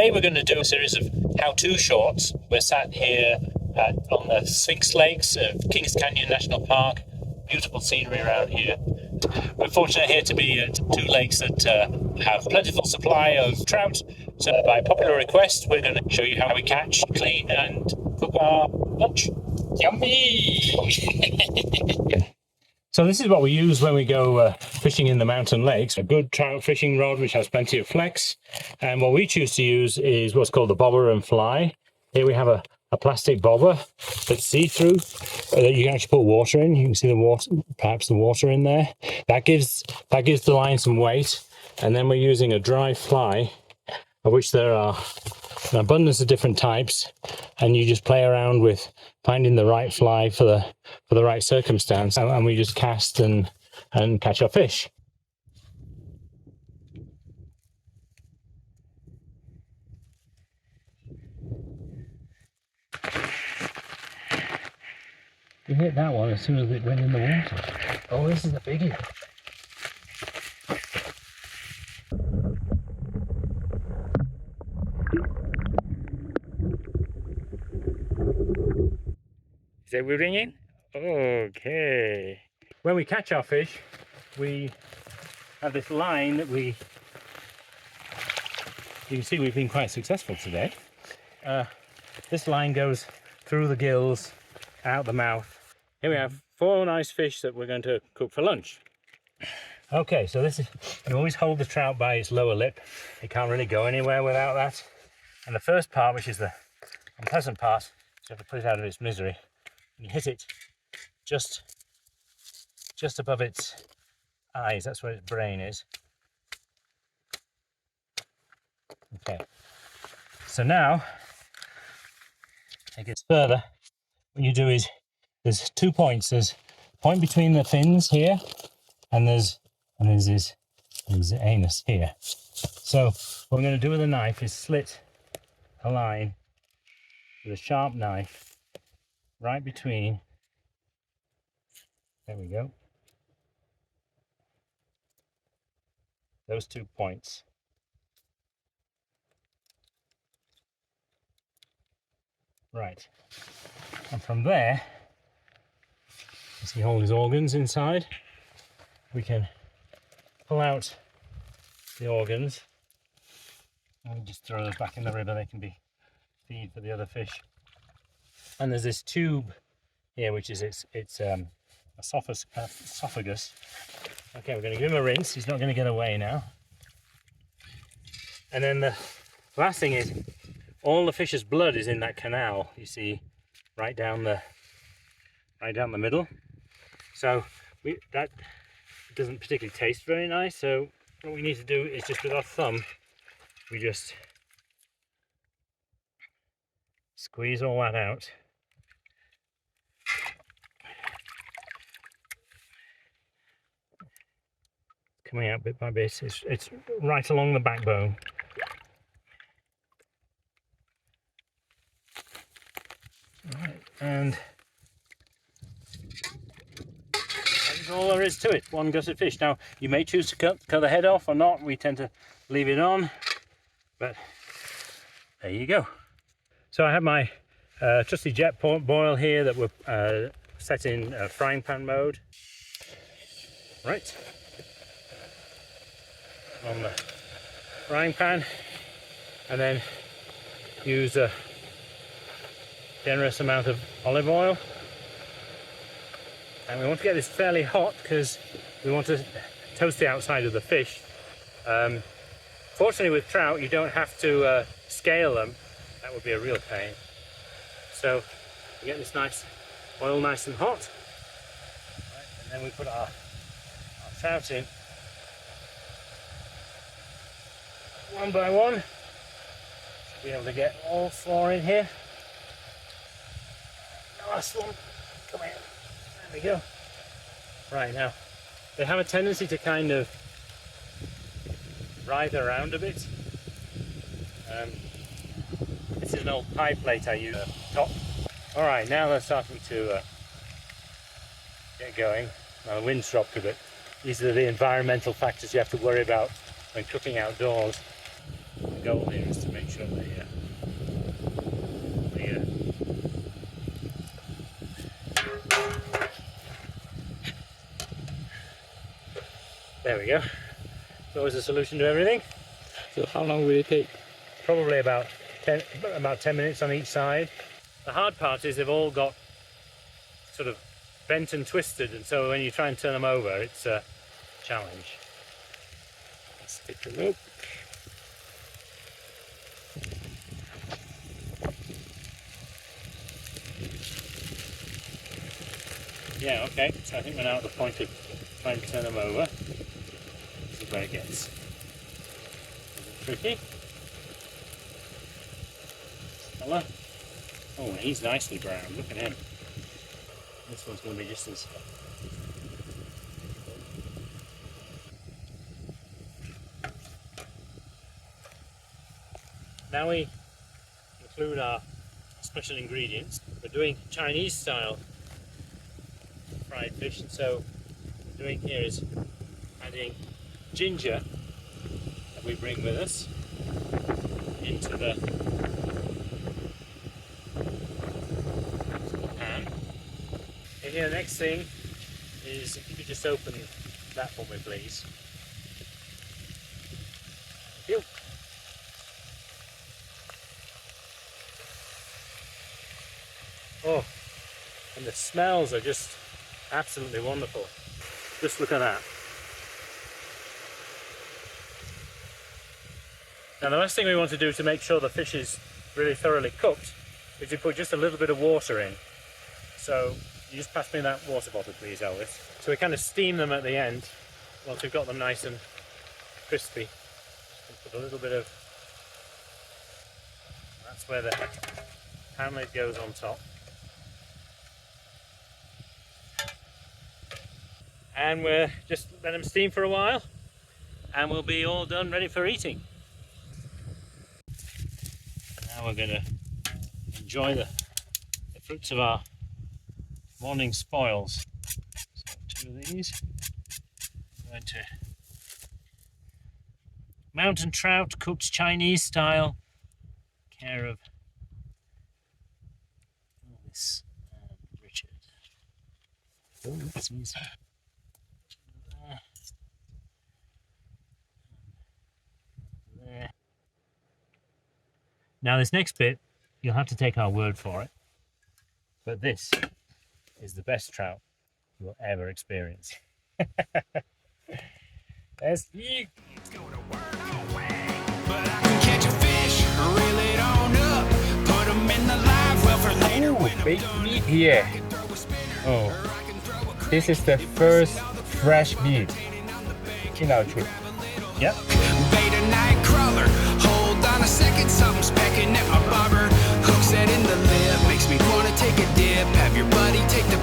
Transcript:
today we're going to do a series of how-to shorts. We're sat here on the Sphinx Lakes of Kings Canyon National Park. Beautiful scenery around here. We're fortunate here to be at two lakes that have plentiful supply of trout. So by popular request, we're going to show you how we catch, clean and cook our lunch. Yummy! So this is what we use when we go fishing in the mountain lakes. A good trout fishing rod which has plenty of flex. And what we choose to use is what's called the bobber and fly. Here we have a plastic bobber that's see-through that you can actually put water in. You can see the water, perhaps the water in there. That gives the line some weight. And then we're using a dry fly, of which there are an abundance of different types, and you just play around with finding the right fly for the right circumstance, and we just cast and catch our fish. You hit that one as soon as it went in the water. Oh, this is a biggie. Is that we're ringing? Okay. When we catch our fish, we have this line that you can see we've been quite successful today. This line goes through the gills, out the mouth. Here we have 4 nice fish that we're going to cook for lunch. Okay, so this is, you always hold the trout by its lower lip. It can't really go anywhere without that. And the first part, which is the unpleasant part, you have to put it out of its misery. You hit it just above its eyes. That's where its brain is. Okay. So now, it gets further. What you do is, there's 2 points. There's a point between the fins here, and there's his anus here. So what I'm going to do with a knife is slit a line with a sharp knife right between. There we go. Those 2 points. Right. And from there, as he holds his organs inside, we can pull out the organs and just throw those back in the river. They can be feed for the other fish. And there's this tube here, which is its esophagus. Okay, we're going to give him a rinse. He's not going to get away now. And then the last thing is, all the fish's blood is in that canal. You see, right down the middle. So that doesn't particularly taste very nice. So what we need to do is just with our thumb, we just squeeze all that out. Coming out bit by bit. It's right along the backbone. Right, and that's all there is to it. One gutted fish. Now you may choose to cut the head off or not. We tend to leave it on, but there you go. So I have my trusty jet boil here that we're set in frying pan mode. Right. On the frying pan, and then use a generous amount of olive oil, and we want to get this fairly hot because we want to toast the outside of the fish. Fortunately with trout you don't have to scale them. That would be a real pain. So we get this nice oil nice and hot, right, and then we put our trout in one by one. Should be able to get all 4 in here. The last one, come here. There we go. Right, now they have a tendency to kind of writhe around a bit. This is an old pie plate I use top. All right, now they're starting to get going. Now the wind's dropped a bit. These are the environmental factors you have to worry about when cooking outdoors. goal here is to make sure there we go. It's always a solution to everything. So how long will it take? Probably about 10 minutes on each side. The hard part is they've all got sort of bent and twisted, and so when you try and turn them over, it's a challenge. Let's take a look. Yeah, okay, so I think we're now at the point of trying to turn them over. This is where it gets a bit tricky. Fella. Oh, he's nicely brown, look at him. This one's going to be just as... Now we include our special ingredients. We're doing Chinese style fried fish, and so what we're doing here is adding ginger that we bring with us into the pan. And here the next thing is, if you could just open that for me please. Thank you. Oh, and the smells are just absolutely wonderful. Just look at that. Now the last thing we want to do to make sure the fish is really thoroughly cooked is to put just a little bit of water in. So you just pass me that water bottle please, Elvis. So we kind of steam them at the end once we've got them nice and crispy. Just put a little bit of... That's where the pan lid goes on top. And we're just let them steam for a while and we'll be all done, ready for eating. Now we're going to enjoy the fruits of our morning spoils. So 2 of these. I'm going to mountain trout cooked Chinese style, care of Elvis and Richard. Oh, that's easy. There. Now this next bit, you'll have to take our word for it, but this is the best trout you'll ever experience. There's you. Oh, big meat here. Oh, this is the first fresh meat in our trip. Yep. Beta night crawler. Hold on a second, something's pecking at my bobber. Hook set in the lip, makes me wanna take a dip. Have your buddy take the